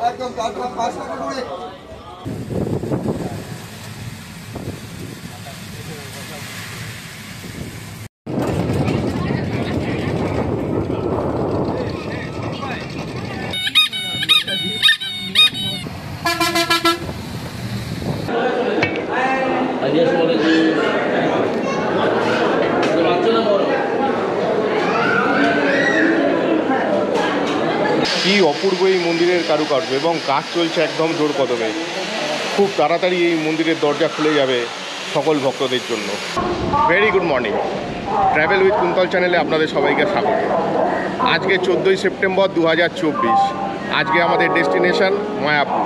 একদম তারপর 5 টাকা করে। কি অপূর্ব এই মন্দিরের কারুকার্য, এবং কাজ চলছে একদম জোর কদমে। খুব তাড়াতাড়ি এই মন্দিরের দরজা খুলে যাবে সকল ভক্তদের জন্য। Very good morning, travel with Kuntal চ্যানেলে আপনাদের সবাইকে স্বাগত। আজকে 14ই সেপ্টেম্বর 2024। আজকে আমাদের ডেস্টিনেশন মায়াপুর।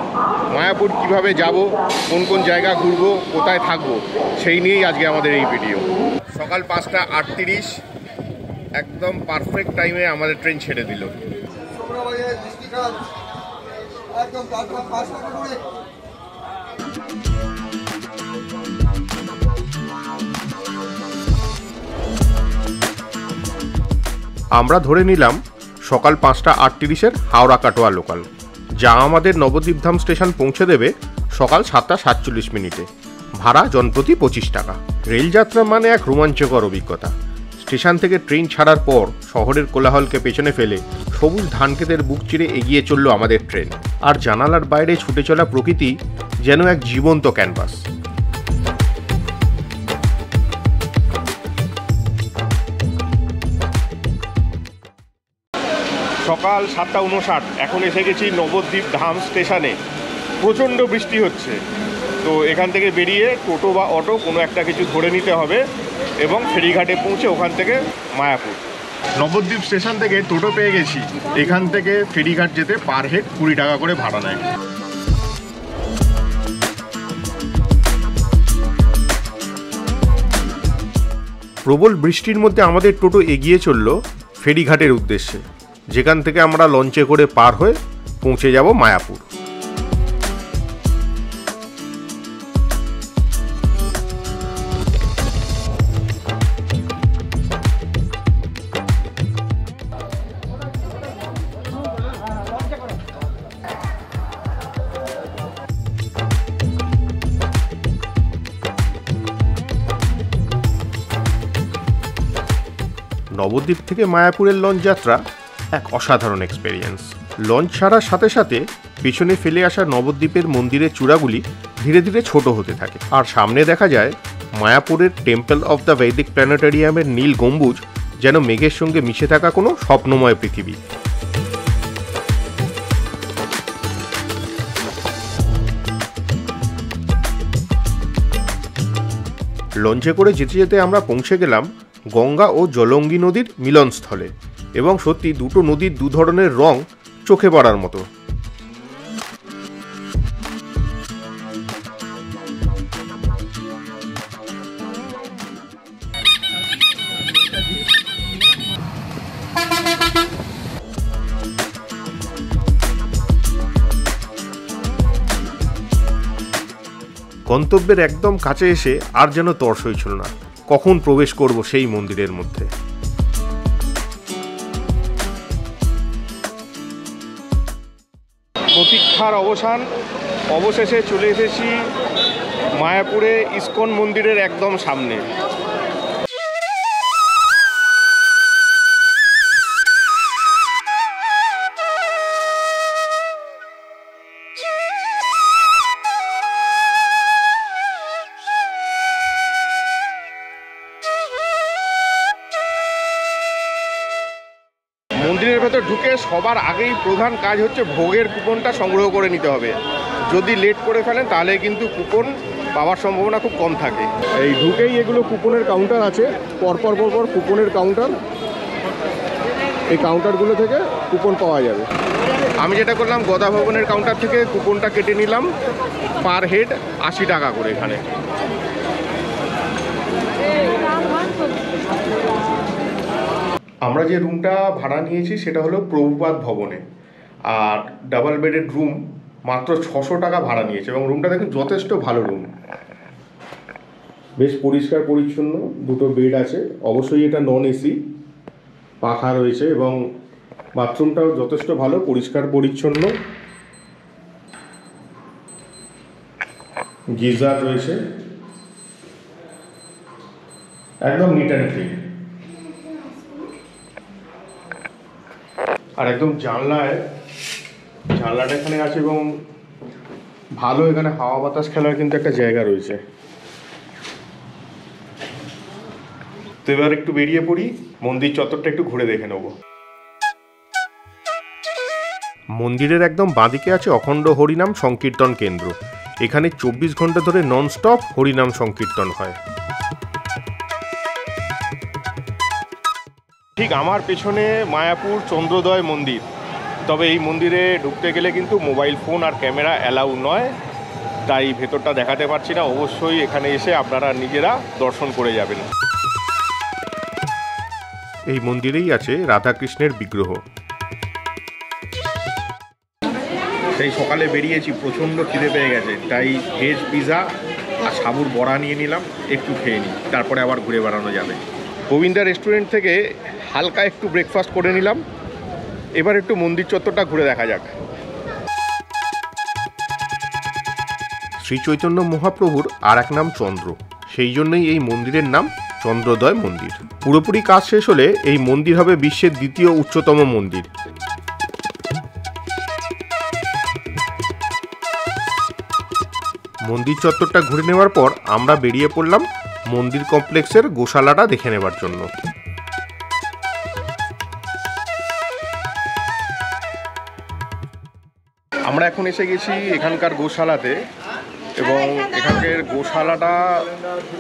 মায়াপুর কিভাবে যাব, কোন কোন জায়গা ঘুরবো, কোথায় থাকবো, সেই নিয়েই আজকে আমাদের এই ভিডিও। সকাল 5টা 38, একদম পারফেক্ট টাইমে আমাদের ট্রেন ছেড়ে দিল। একদম তারপর 5 টাকা করে। আমরা ধরে নিলাম সকাল 5টা 38-এর হাওড়া কাটোয়া লোকাল, যা আমাদের নবদ্বীপধাম স্টেশন পৌঁছে দেবে সকাল 7টা 47 মিনিটে। ভাড়া জনপ্রতি 25 টাকা। রেলযাত্রা মানে এক রোমাঞ্চকর অভিজ্ঞতা। স্টেশন থেকে ট্রেন ছাড়ার পর শহরের কোলাহলকে পেছনে ফেলে সবুজ ধানক্ষেতের বুক চিরে এগিয়ে চলল আমাদের ট্রেন। আর জানালার বাইরে ছুটে চলা প্রকৃতি যেন এক জীবন্ত ক্যানভাস। সকাল 7টা 59, এখন এসে গেছি নবদ্বীপ ধাম স্টেশনে। প্রচণ্ড বৃষ্টি হচ্ছে, তো এখান থেকে বেরিয়ে টোটো বা অটো কোনো একটা কিছু ধরে নিতে হবে এবং ফেরিঘাটে পৌঁছে ওখান থেকে মায়াপুর। নবদ্বীপ স্টেশন থেকে টোটো পেয়ে গেছি। এখান থেকে ফেরিঘাট যেতে পার হেড 20 টাকা করে ভাড়া নেয়। প্রবল বৃষ্টির মধ্যে আমাদের টোটো এগিয়ে চলল ফেরিঘাটের উদ্দেশ্যে, যেখান থেকে আমরা লঞ্চে করে পার হয়ে পৌঁছে যাব মায়াপুর। নবদ্বীপ থেকে মায়াপুরের লঞ্চ যাত্রা এক অসাধারণ এক্সপেরিয়েন্স। লঞ্চ ছাড়ার সাথে সাথে পিছনে ফেলে আসা নবদ্বীপের মন্দিরের চূড়াগুলি ধীরে ধীরে ছোট হতে থাকে, আর সামনে দেখা যায় মায়াপুরের টেম্পল অফ দ্য বৈদিক প্ল্যানেটেরিয়ামের নীল গম্বুজ, যেন মেঘের সঙ্গে মিশে থাকা কোনো স্বপ্নময় পৃথিবী। লঞ্চে করে যেতে যেতে আমরা পৌঁছে গেলাম গঙ্গা ও জলঙ্গি নদীর মিলনস্থলে, এবং সত্যি দুটো নদীর দু ধরনের রং চোখে পড়ার মতো। গন্তব্যের একদম কাছে এসে আর যেন তর সইছিল না, কখন প্রবেশ করব সেই মন্দিরের মধ্যে। প্রতীক্ষার অবসান, অবশেষে চলে এসেছি মায়াপুরে ইস্কন মন্দিরের একদম সামনে। মন্দিরের ভেতর ঢুকে সবার আগেই প্রধান কাজ হচ্ছে ভোগের কুপনটা সংগ্রহ করে নিতে হবে। যদি লেট করে ফেলেন তাহলে কিন্তু কুপন পাওয়ার সম্ভাবনা খুব কম থাকে। এই ঢুকেই এগুলো কুপনের কাউন্টার আছে, পরপর পরপর কুপনের কাউন্টার। এই কাউন্টারগুলো থেকে কুপন পাওয়া যাবে। আমি যেটা করলাম, গদা ভবনের কাউন্টার থেকে কুপনটা কেটে নিলাম, পার হেড 80 টাকা করে এখানে। আমরা যে রুমটা ভাড়া নিয়েছি সেটা হলো প্রভুপাদ ভবনে, আর ডাবল বেডেড রুম মাত্র 600 টাকা ভাড়া নিয়েছে, এবং রুমটা দেখুন যথেষ্ট ভালো রুম, বেশ পরিষ্কার পরিচ্ছন্ন, দুটো বেড আছে। অবশ্যই এটা নন এসি, পাখা রয়েছে এবং বাথরুমটাও যথেষ্ট ভালো, পরিষ্কার পরিচ্ছন্ন, গিজার রয়েছে, একদম নিট অ্যান্ড ক্লিন। আর একদম জানলাটা এখানে আছে এবং ভালো এখানে হাওয়া বাতাস খেলার কিন্তু একটা জায়গা রয়েছে। তো এবার একটু বেরিয়ে পড়ি, মন্দির চত্বরটা একটু ঘুরে দেখে নেব। মন্দিরের একদম বাঁদিকে আছে অখণ্ড হরিনাম সংকীর্তন কেন্দ্র। এখানে 24 ঘন্টা ধরে ননস্টপ হরিনাম সংকীর্তন হয়। ঠিক আমার পেছনে মায়াপুর চন্দ্রোদয় মন্দির। তবে এই মন্দিরে ঢুকতে গেলে কিন্তু মোবাইল ফোন আর ক্যামেরা অ্যালাউ নয়, তাই ভেতরটা দেখাতে পারছি না। অবশ্যই এখানে এসে আপনারা নিজেরা দর্শন করে যাবেন। এই মন্দিরেই আছে রাধাকৃষ্ণের বিগ্রহ। সেই সকালে বেরিয়েছি, প্রচণ্ড খিদে পেয়ে গেছে, তাই ভেজ পিৎজা আর সাবুর বড়া নিয়ে নিলাম, একটু খেয়ে নিই, তারপরে আবার ঘুরে বেড়ানো যাবে। গোবিন্দা রেস্টুরেন্ট থেকে হালকা একটু ব্রেকফাস্ট করে নিলাম। এবার একটু মন্দির চত্বরটা ঘুরে দেখা যাক। শ্রী চৈতন্য মহাপ্রভুর আর এক নাম চন্দ্র, সেই জন্যই এই মন্দিরের নাম চন্দ্রোদয় মন্দির। পুরোপুরি কাজ শেষ হলে এই মন্দির হবে বিশ্বের দ্বিতীয় উচ্চতম মন্দির। মন্দির চত্বরটা ঘুরে নেওয়ার পর আমরা বেরিয়ে পড়লাম মন্দির কমপ্লেক্সের গোশালাটা দেখে নেবার জন্য। আমরা এখন এসে গেছি এখানকার গোশালাতে, এবং এখানকার গোশালাটা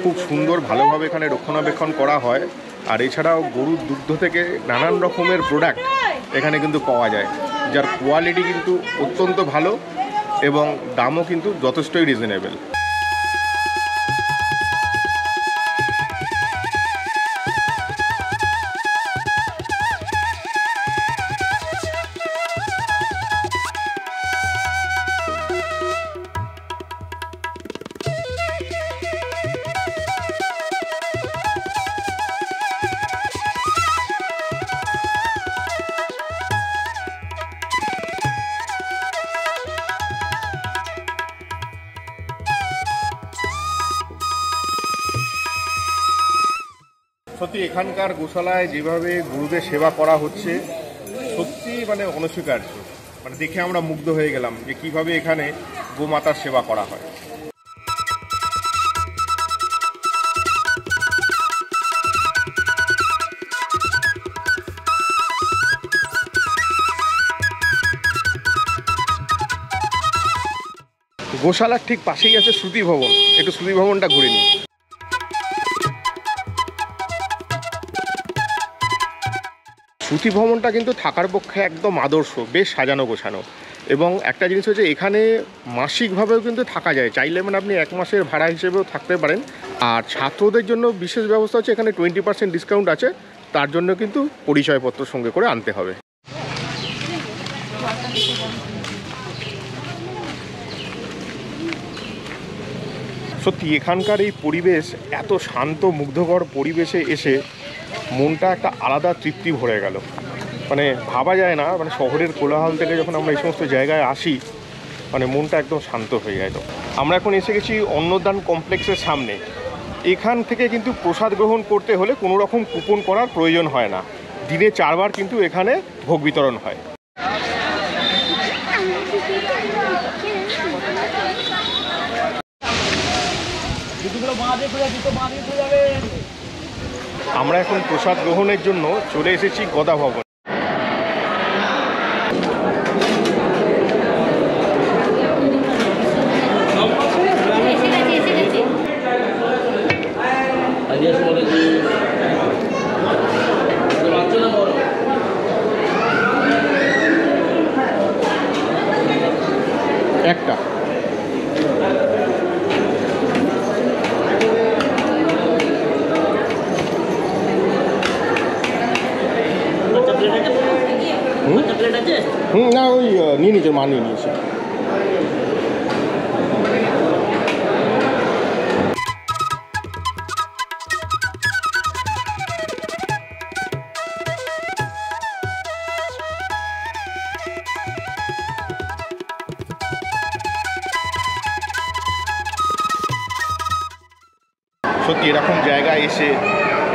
খুব সুন্দর, ভালোভাবে এখানে রক্ষণাবেক্ষণ করা হয়। আর এছাড়াও গরুর দুগ্ধ থেকে নানান রকমের প্রোডাক্ট এখানে কিন্তু পাওয়া যায়, যার কোয়ালিটি কিন্তু অত্যন্ত ভালো এবং দামও কিন্তু যথেষ্টই রিজনেবল। সত্যি এখানকার গোশালায় যেভাবে গরুদের সেবা করা হচ্ছে, সত্যি মানে অনস্বীকার্য। মানে দেখে আমরা মুগ্ধ হয়ে গেলাম যে কিভাবে এখানে গোমাতার সেবা করা হয়। গোশালার ঠিক পাশেই আছে শ্রুতি ভবন, একটু শ্রুতি ভবনটা ঘুরে নিই। শ্রুতি ভবনটা কিন্তু থাকার পক্ষে একদম আদর্শ, বেশ সাজানো গোছানো। এবং একটা জিনিস হচ্ছে এখানে মাসিকভাবেও কিন্তু থাকা যায়, চাইলে মানে আপনি 1 মাসের ভাড়া হিসেবেও থাকতে পারেন। আর ছাত্রদের জন্য বিশেষ ব্যবস্থা হচ্ছে, এখানে 20% ডিসকাউন্ট আছে, তার জন্য কিন্তু পরিচয়পত্র সঙ্গে করে আনতে হবে। সত্যি এখানকার এই পরিবেশ, এত শান্ত মুগ্ধকর পরিবেশে এসে মনটা একটা আলাদা তৃপ্তি ভরে গেল। মানে ভাবা যায় না, মানে শহরের কোলাহল থেকে যখন আমরা এই সমস্ত জায়গায় আসি, মানে মনটা একদম শান্ত হয়ে যায়। তো আমরা এখন এসে গেছি অন্নদান কমপ্লেক্সের সামনে। এখান থেকে কিন্তু প্রসাদ গ্রহণ করতে হলে কোনো রকম কুপন করার প্রয়োজন হয় না। দিনে 4 বার কিন্তু এখানে ভোগ বিতরণ হয়। আমরা এখন প্রসাদ গ্রহণের জন্য চলে এসেছি গদা ভবন। একটা না, ওই নিয়ে নিয়েছে, মা নিয়ে নিয়েছে। সত্যি এরকম জায়গায় এসে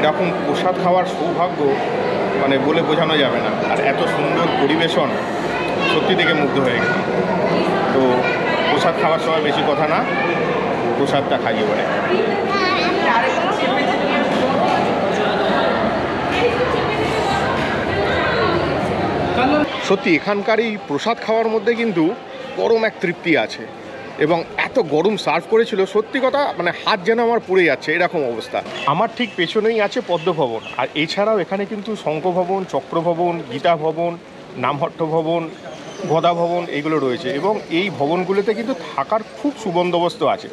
এরকম প্রসাদ খাওয়ার সৌভাগ্য মানে বলে বোঝানো যাবে না। আর এত সুন্দর পরিবেশন, সত্যি থেকে মুগ্ধ হয়ে গেলাম। তো প্রসাদ খাওয়ার সময় বেশি কথা না, প্রসাদটা খাই এবারে। সত্যি এখানকার এই প্রসাদ খাওয়ার মধ্যে কিন্তু পরম এক তৃপ্তি আছে, এবং এত গরম সার্ভ করেছিল, সত্যি কথা মানে হাত যেন আমার পুড়ে যাচ্ছে এরকম অবস্থা। আমার ঠিক পেছনেই আছে পদ্মভবন, আর এছাড়াও এখানে কিন্তু শঙ্খ ভবন, চক্র ভবন, গীতা ভবন, নামহট্ট ভবন, গদা ভবন এগুলো রয়েছে, এবং এই ভবনগুলোতে কিন্তু থাকার খুব সুবন্দোবস্ত আছে।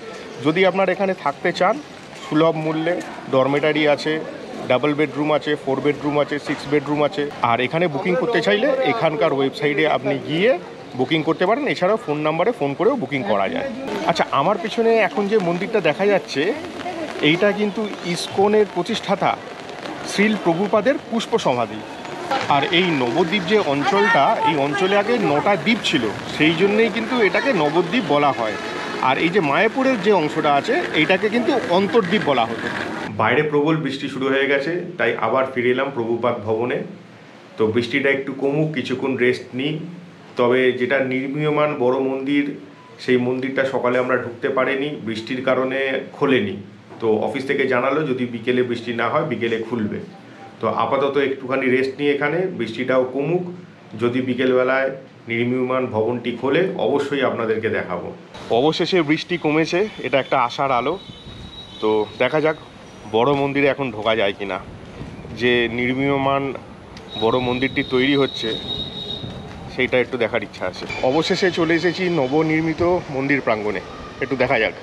যদি আপনারা এখানে থাকতে চান সুলভ মূল্যে ডরমেটারি আছে, ডাবল বেডরুম আছে, 4 বেডরুম আছে, 6 বেডরুম আছে। আর এখানে বুকিং করতে চাইলে এখানকার ওয়েবসাইটে আপনি গিয়ে বুকিং করতে পারেন, এছাড়াও ফোন নাম্বারে ফোন করেও বুকিং করা যায়। আচ্ছা, আমার পিছনে এখন যে মন্দিরটা দেখা যাচ্ছে এইটা কিন্তু ইসকনের প্রতিষ্ঠাতা শ্রীল প্রভুপাদের পুষ্প সমাধি। আর এই নবদ্বীপ যে অঞ্চলটা, এই অঞ্চলে আগে 9টা দ্বীপ ছিল, সেই জন্যেই কিন্তু এটাকে নবদ্বীপ বলা হয়। আর এই যে মায়াপুরের যে অংশটা আছে এইটাকে কিন্তু অন্তর্দ্বীপ বলা হতো। বাইরে প্রবল বৃষ্টি শুরু হয়ে গেছে, তাই আবার ফিরে এলাম প্রভুপাদ ভবনে। তো বৃষ্টিটা একটু কমুক, কিছুক্ষণ রেস্ট নিই। তবে যেটা নির্মীয়মান বড় মন্দির, সেই মন্দিরটা সকালে আমরা ঢুকতে পারিনি, বৃষ্টির কারণে খোলেনি। তো অফিস থেকে জানালো যদি বিকেলে বৃষ্টি না হয় বিকেলে খুলবে। তো আপাতত একটুখানি রেস্ট নিয়ে এখানে বৃষ্টিটাও কমুক, যদি বিকেলবেলায় নির্মীয়মান ভবনটি খোলে অবশ্যই আপনাদেরকে দেখাবো। অবশেষে বৃষ্টি কমেছে, এটা একটা আশার আলো। তো দেখা যাক বড় মন্দিরে এখন ঢোকা যায় কিনা। যে নির্মীয়মান বড় মন্দিরটি তৈরি হচ্ছে সেইটা একটু দেখার ইচ্ছা আছে। অবশেষে চলে এসেছি নবনির্মিত মন্দির প্রাঙ্গণে, একটু দেখা যাক।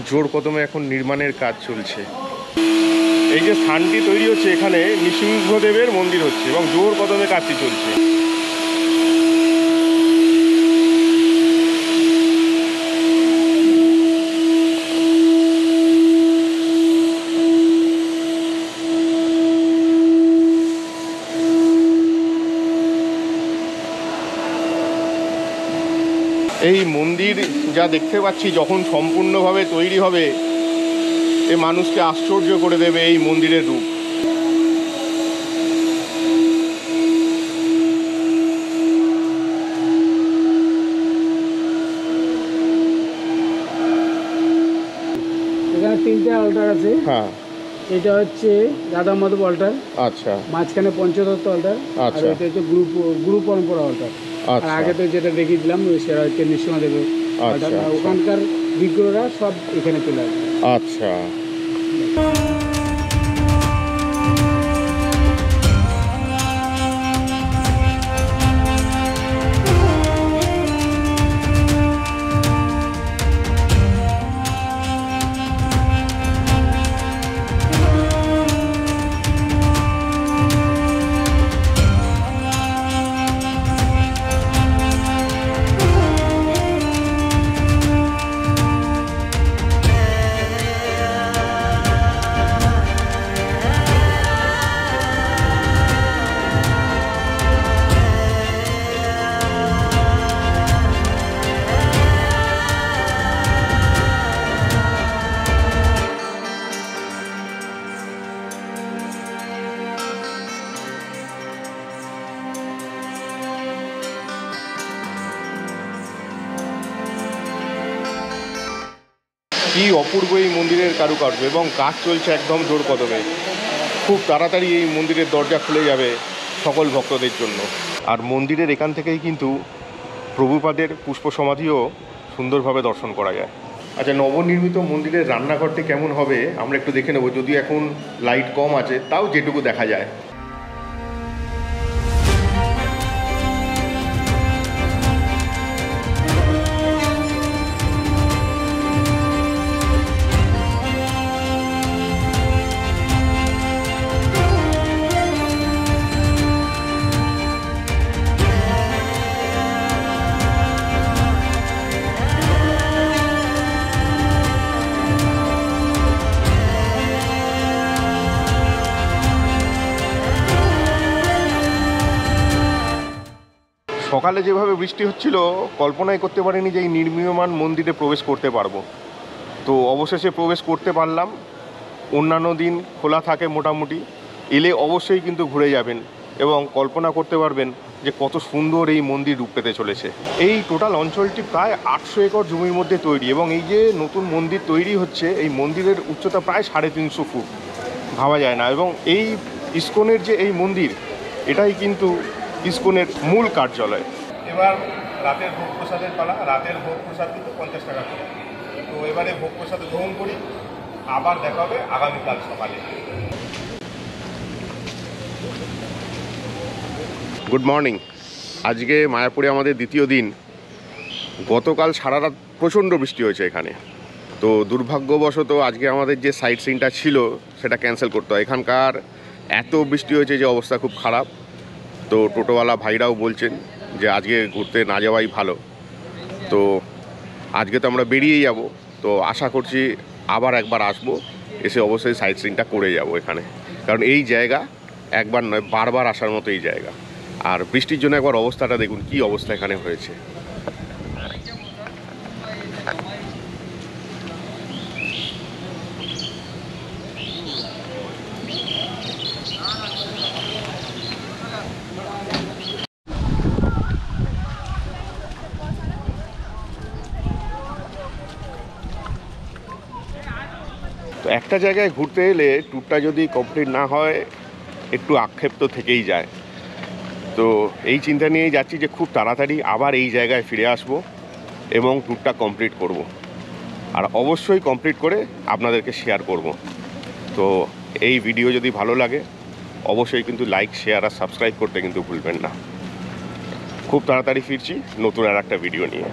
জোর কদমে এখন নির্মাণের কাজ চলছে। এই যে স্থানটি তৈরি হচ্ছে এখানে নৃসিংহদেবের মন্দির হচ্ছে, এবং জোর কদমে কাজটি চলছে। এই মন্দির যা দেখতে পাচ্ছি যখন সম্পূর্ণভাবে তৈরি হবে, এ মানুষকে আশ্চর্য করে দেবে এই মন্দিরের রূপ। এখানে 3টে অল্টার আছে। হ্যাঁ, এটা হচ্ছে রাধা মাধব অল্টার, আচ্ছা, মাঝখানে পঞ্চতত্ত্ব অল্টার, আর আচ্ছা, এটা হচ্ছে গুরু পরম্পরা অল্টার। আর আচ্ছা, আগে তো যেটা দেখিয়ে দিলাম সেটা হচ্ছে নৃসিংহদেবের অল্টার। আচ্ছা, আর ওখানকার বিগ্রহরা সব এখানে চলে আসবে। আচ্ছা। কি অপূর্ব এই মন্দিরের কারুকার্য, এবং কাজ চলছে একদম জোর কদমে। খুব তাড়াতাড়ি এই মন্দিরের দরজা খুলে যাবে সকল ভক্তদের জন্য। আর মন্দিরের এখান থেকেই কিন্তু প্রভুপাদের পুষ্প সমাধিও সুন্দরভাবে দর্শন করা যায়। আচ্ছা, নবনির্মিত মন্দিরের রান্নাঘরটি কেমন হবে আমরা একটু দেখে নেব, যদিও এখন লাইট কম আছে, তাও যেটুকু দেখা যায়। সকালে যেভাবে বৃষ্টি হচ্ছিল কল্পনাই করতে পারিনি যে এই নির্মীয়মান মন্দিরে প্রবেশ করতে পারবো। তো অবশেষে প্রবেশ করতে পারলাম। অন্যান্য দিন খোলা থাকে মোটামুটি, এলে অবশ্যই কিন্তু ঘুরে যাবেন এবং কল্পনা করতে পারবেন যে কত সুন্দর এই মন্দির রূপ পেতে চলেছে। এই টোটাল অঞ্চলটি প্রায় 800 একর জমির মধ্যে তৈরি এবং এই যে নতুন মন্দির তৈরি হচ্ছে এই মন্দিরের উচ্চতা প্রায় 350 ফুট, ভাবা যায় না। এবং এই ইস্কনের যে এই মন্দির, এটাই কিন্তু ইস্কনের মূল কার্যালয়। এবার রাতের ভোগ প্রসাদের পালা। রাতের ভোগ প্রসাদ কিন্তু 50 টাকা করে। তো এবারে ভোগ প্রসাদ গ্রহণ করি, আবার দেখা হবে আগামীকাল সকালে। Good morning. আজকে মায়াপুরে আমাদের দ্বিতীয় দিন। গতকাল সারা রাত প্রচণ্ড বৃষ্টি হয়েছে এখানে। তো দুর্ভাগ্যবশত আজকে আমাদের যে সাইট সিনটা ছিল সেটা ক্যান্সেল করতে হয়। এখানকার এত বৃষ্টি হয়েছে যে অবস্থা খুব খারাপ। তো টোটোওয়ালা ভাইরাও বলছেন যে আজকে ঘুরতে না যাওয়াই ভালো। তো আজকে তো আমরা বেরিয়েই যাব। তো আশা করছি আবার একবার আসবো, এসে অবশ্যই সাইট সিনটা করে যাব এখানে। কারণ এই জায়গা একবার নয়, বারবার আসার মতো এই জায়গা। আর বৃষ্টির জন্য একবার অবস্থাটা দেখুন, কি অবস্থা এখানে হয়েছে। তো একটা জায়গায় ঘুরতে এলে ট্যুরটা যদি কমপ্লিট না হয় একটু আক্ষেপ তো থেকেই যায়। তো এই চিন্তা নিয়েই যাচ্ছি যে খুব তাড়াতাড়ি আবার এই জায়গায় ফিরে আসব এবং ট্যুরটা কমপ্লিট করব। আর অবশ্যই কমপ্লিট করে আপনাদেরকে শেয়ার করব। তো এই ভিডিও যদি ভালো লাগে অবশ্যই কিন্তু লাইক, শেয়ার আর সাবস্ক্রাইব করতে কিন্তু ভুলবেন না। খুব তাড়াতাড়ি ফিরছি নতুন আর একটা ভিডিও নিয়ে।